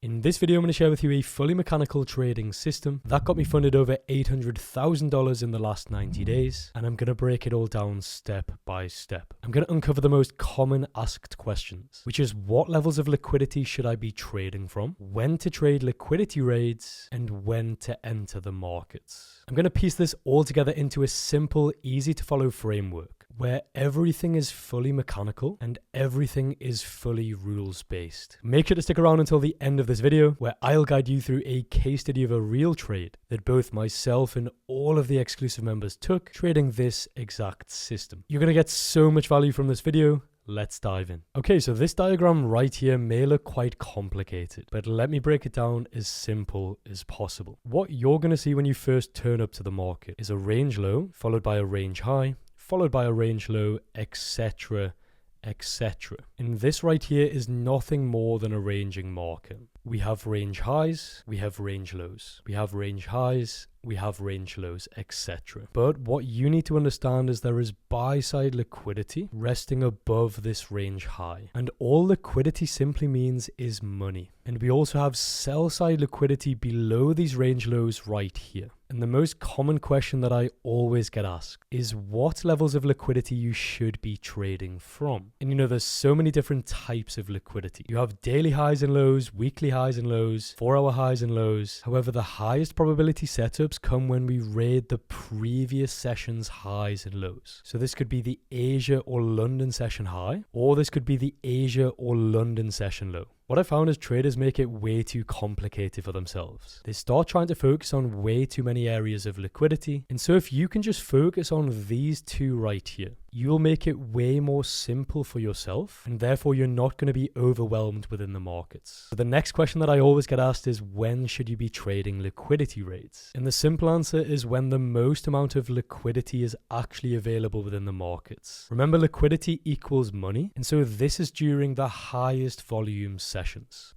In this video, I'm going to share with you a fully mechanical trading system that got me funded over $800,000 in the last 90 days, and I'm going to break it all down step by step. I'm going to uncover the most common asked questions, which is what levels of liquidity should I be trading from, when to trade liquidity raids, and when to enter the markets. I'm going to piece this all together into a simple, easy to follow framework where everything is fully mechanical and everything is fully rules-based. Make sure to stick around until the end of this video, where I'll guide you through a case study of a real trade that both myself and all of the exclusive members took trading this exact system. You're going to get so much value from this video. Let's dive in. Okay, so this diagram right here may look quite complicated, but let me break it down as simple as possible. What you're going to see when you first turn up to the market is a range low, followed by a range high, followed by a range low, etc., etc. And this right here is nothing more than a ranging market. We have range highs, we have range lows, we have range highs, we have range lows, etc. But what you need to understand is there is buy-side liquidity resting above this range high. And all liquidity simply means is money. And we also have sell-side liquidity below these range lows right here. And the most common question that I always get asked is what levels of liquidity you should be trading from. And you know, there's so many different types of liquidity. You have daily highs and lows, weekly highs and lows, 4-hour highs and lows. However, the highest probability setups come when we raid the previous session's highs and lows. So this could be the Asia or London session high, or this could be the Asia or London session low. What I found is traders make it way too complicated for themselves. They start trying to focus on way too many areas of liquidity. And so if you can just focus on these two right here, you'll make it way more simple for yourself, and therefore you're not going to be overwhelmed within the markets. So the next question that I always get asked is when should you be trading liquidity rates? And the simple answer is when the most amount of liquidity is actually available within the markets. Remember, liquidity equals money, and so this is during the highest volume sessions.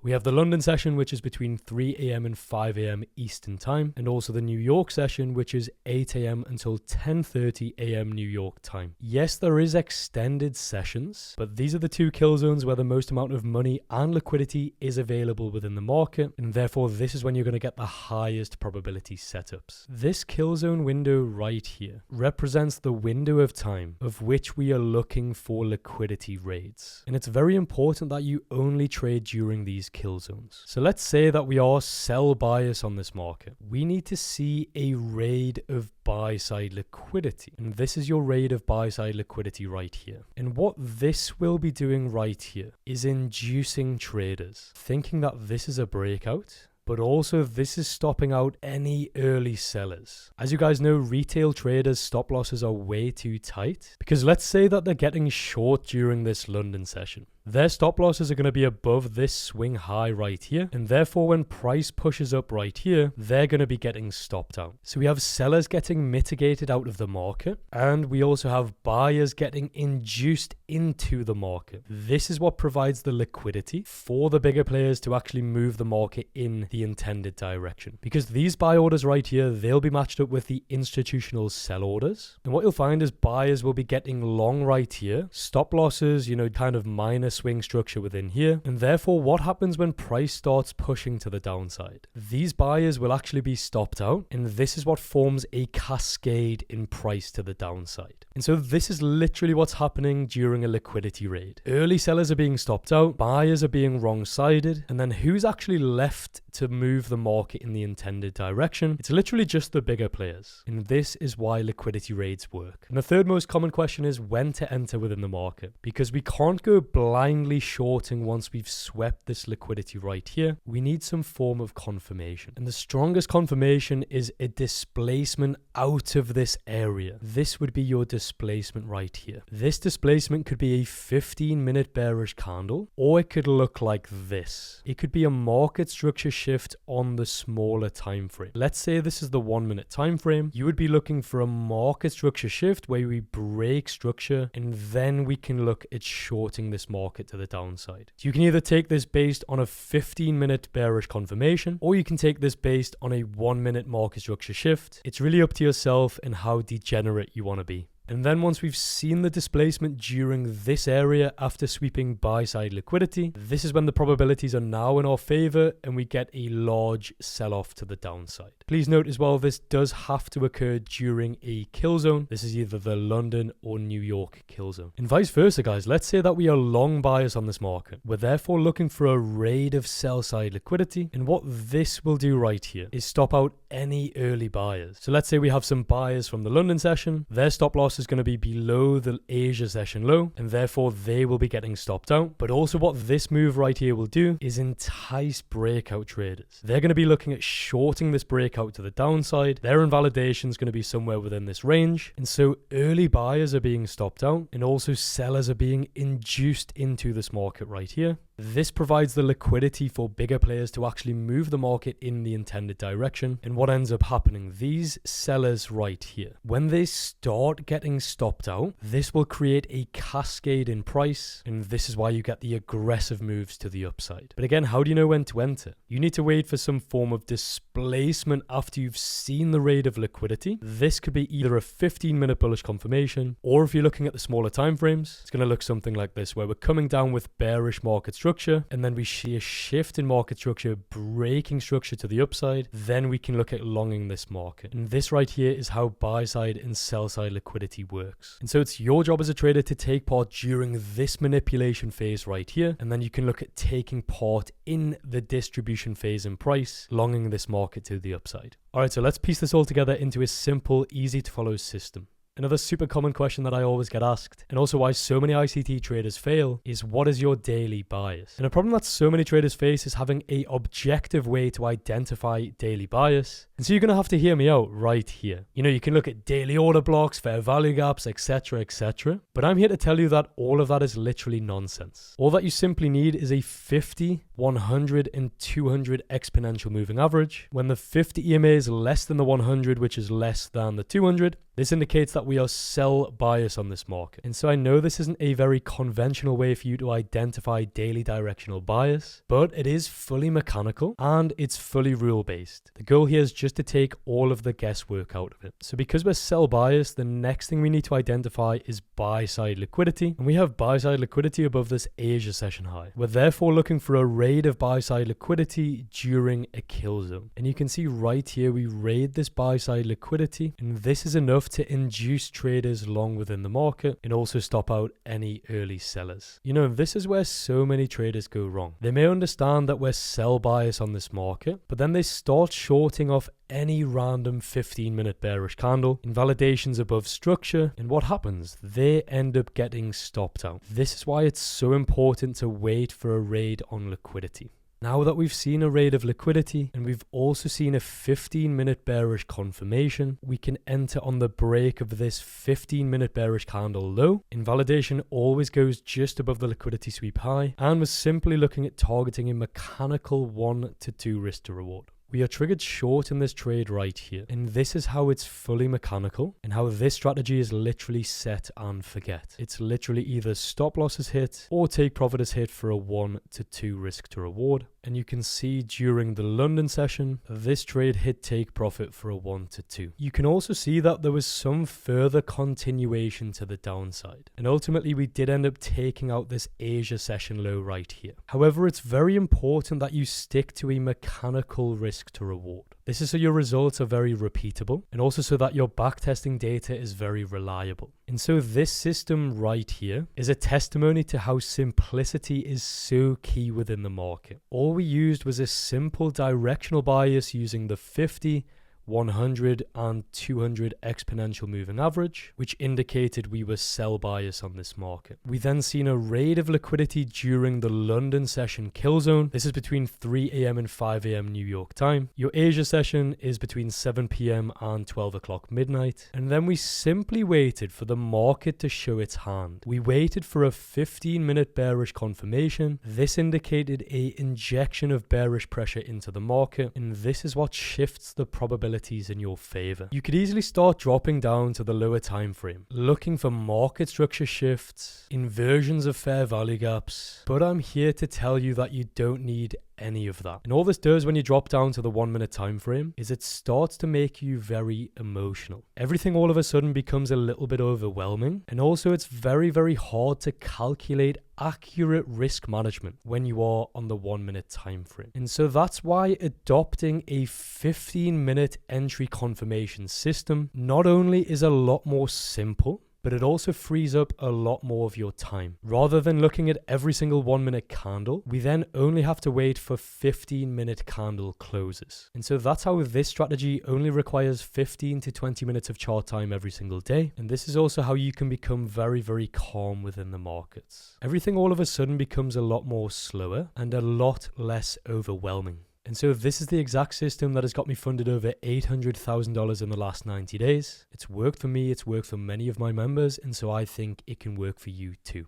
We have the London session, which is between 3 a.m. and 5 a.m. Eastern time, and also the New York session, which is 8 a.m. until 10:30 a.m. New York time. Yes, there is extended sessions, but these are the two kill zones where the most amount of money and liquidity is available within the market, and therefore this is when you're going to get the highest probability setups. This kill zone window right here represents the window of time of which we are looking for liquidity raids, and it's very important that you only trade during these kill zones. So let's say that we are sell bias on this market. We need to see a raid of buy-side liquidity, and this is your raid of buy-side liquidity right here. And what this will be doing right here is inducing traders thinking that this is a breakout, but also this is stopping out any early sellers. As you guys know, retail traders' stop losses are way too tight, because let's say that they're getting short during this London session. Their stop losses are going to be above this swing high right here, and therefore when price pushes up right here, they're going to be getting stopped out. So we have sellers getting mitigated out of the market, and we also have buyers getting induced into the market. This is what provides the liquidity for the bigger players to actually move the market in the intended direction. Because these buy orders right here, they'll be matched up with the institutional sell orders. And what you'll find is buyers will be getting long right here, stop losses, you know, kind of minor swing structure within here, and therefore what happens when price starts pushing to the downside? These buyers will actually be stopped out, and this is what forms a cascade in price to the downside. And so this is literally what's happening during a liquidity raid. Early sellers are being stopped out, buyers are being wrong-sided, and then who's actually left to move the market in the intended direction? It's literally just the bigger players. And this is why liquidity raids work. And the third most common question is when to enter within the market, because we can't go blindly shorting once we've swept this liquidity right here. We need some form of confirmation. And the strongest confirmation is a displacement out of this area. This would be your displacement right here. This displacement could be a 15-minute bearish candle, or it could look like this. It could be a market structure shift on the smaller time frame. Let's say this is the 1 minute time frame. You would be looking for a market structure shift where we break structure, and then we can look at shorting this market to the downside. So you can either take this based on a 15-minute bearish confirmation, or you can take this based on a 1 minute market structure shift. It's really up to yourself and how degenerate you want to be. And then once we've seen the displacement during this area after sweeping buy side liquidity, this is when the probabilities are now in our favor and we get a large sell-off to the downside. Please note as well, this does have to occur during a kill zone. This is either the London or New York kill zone. And vice versa, guys. Let's say that we are long buyers on this market. We're therefore looking for a raid of sell side liquidity. And what this will do right here is stop out any early buyers. So let's say we have some buyers from the London session. Their stop loss is going to be below the Asia session low, and therefore they will be getting stopped out. But also what this move right here will do is entice breakout traders. They're going to be looking at shorting this breakout to the downside. Their invalidation is going to be somewhere within this range. And so early buyers are being stopped out, and also sellers are being induced into this market right here. This provides the liquidity for bigger players to actually move the market in the intended direction. And what ends up happening, these sellers right here, when they start getting stopped out, this will create a cascade in price. And this is why you get the aggressive moves to the upside. But again, how do you know when to enter? You need to wait for some form of displacement after you've seen the raid of liquidity. This could be either a 15-minute bullish confirmation, or if you're looking at the smaller time frames, it's going to look something like this, where we're coming down with bearish market structure, and then we see a shift in market structure, breaking structure to the upside. Then we can look at longing this market. And this right here is how buy side and sell side liquidity works. And so it's your job as a trader to take part during this manipulation phase right here. And then you can look at taking part in the distribution phase in price, longing this market to the upside. All right, so let's piece this all together into a simple, easy to follow system. Another super common question that I always get asked, and also why so many ICT traders fail, is what is your daily bias? And a problem that so many traders face is having an objective way to identify daily bias. And so you're going to have to hear me out right here. You know, you can look at daily order blocks, fair value gaps, etc., etc. But I'm here to tell you that all of that is literally nonsense. All that you simply need is a 50, 100, and 200 exponential moving average. When the 50 EMA is less than the 100, which is less than the 200, this indicates that we are sell bias on this market. And so I know this isn't a very conventional way for you to identify daily directional bias, but it is fully mechanical and it's fully rule based. The goal here is just to take all of the guesswork out of it. So because we're sell bias, the next thing we need to identify is buy side liquidity. And we have buy side liquidity above this Asia session high. We're therefore looking for a raid of buy side liquidity during a kill zone. And you can see right here, we raid this buy side liquidity, and this is enough to induce traders long within the market and also stop out any early sellers. You know, this is where so many traders go wrong. They may understand that we're sell bias on this market, but then they start shorting off any random 15-minute bearish candle, invalidations above structure, and what happens? They end up getting stopped out. This is why it's so important to wait for a raid on liquidity. Now that we've seen a raid of liquidity and we've also seen a 15-minute bearish confirmation, we can enter on the break of this 15-minute bearish candle low. Invalidation always goes just above the liquidity sweep high, and we're simply looking at targeting a mechanical 1 to 2 risk to reward. We are triggered short in this trade right here, and this is how it's fully mechanical and how this strategy is literally set and forget. It's literally either stop losses hit or take profit as hit for a 1 to 2 risk to reward. And you can see during the London session, this trade hit take profit for a 1 to 2. You can also see that there was some further continuation to the downside. And ultimately, we did end up taking out this Asia session low right here. However, it's very important that you stick to a mechanical risk to reward. This is so your results are very repeatable, and also so that your backtesting data is very reliable. And so this system right here is a testimony to how simplicity is so key within the market. All we used was a simple directional bias using the 50, 100 and 200 exponential moving average, which indicated we were sell bias on this market. We then seen a raid of liquidity during the London session kill zone. This is between 3 a.m. and 5 a.m. New York time. Your Asia session is between 7 p.m. and 12 o'clock midnight. And then we simply waited for the market to show its hand. We waited for a 15-minute bearish confirmation. This indicated a injection of bearish pressure into the market, and this is what shifts the probability in your favor. You could easily start dropping down to the lower time frame, looking for market structure shifts, inversions of fair value gaps, but I'm here to tell you that you don't need any of that. And all this does when you drop down to the 1 minute time frame is it starts to make you very emotional. Everything all of a sudden becomes a little bit overwhelming, and also it's very, very hard to calculate accurate risk management when you are on the 1 minute time frame. And so that's why adopting a 15-minute entry confirmation system not only is a lot more simple, but it also frees up a lot more of your time. Rather than looking at every single 1 minute candle, we then only have to wait for 15-minute candle closes. And so that's how this strategy only requires 15 to 20 minutes of chart time every single day. And this is also how you can become very, very calm within the markets. Everything all of a sudden becomes a lot more slower and a lot less overwhelming. And so this is the exact system that has got me funded over $800,000 in the last 90 days. It's worked for me, it's worked for many of my members, and so I think it can work for you too.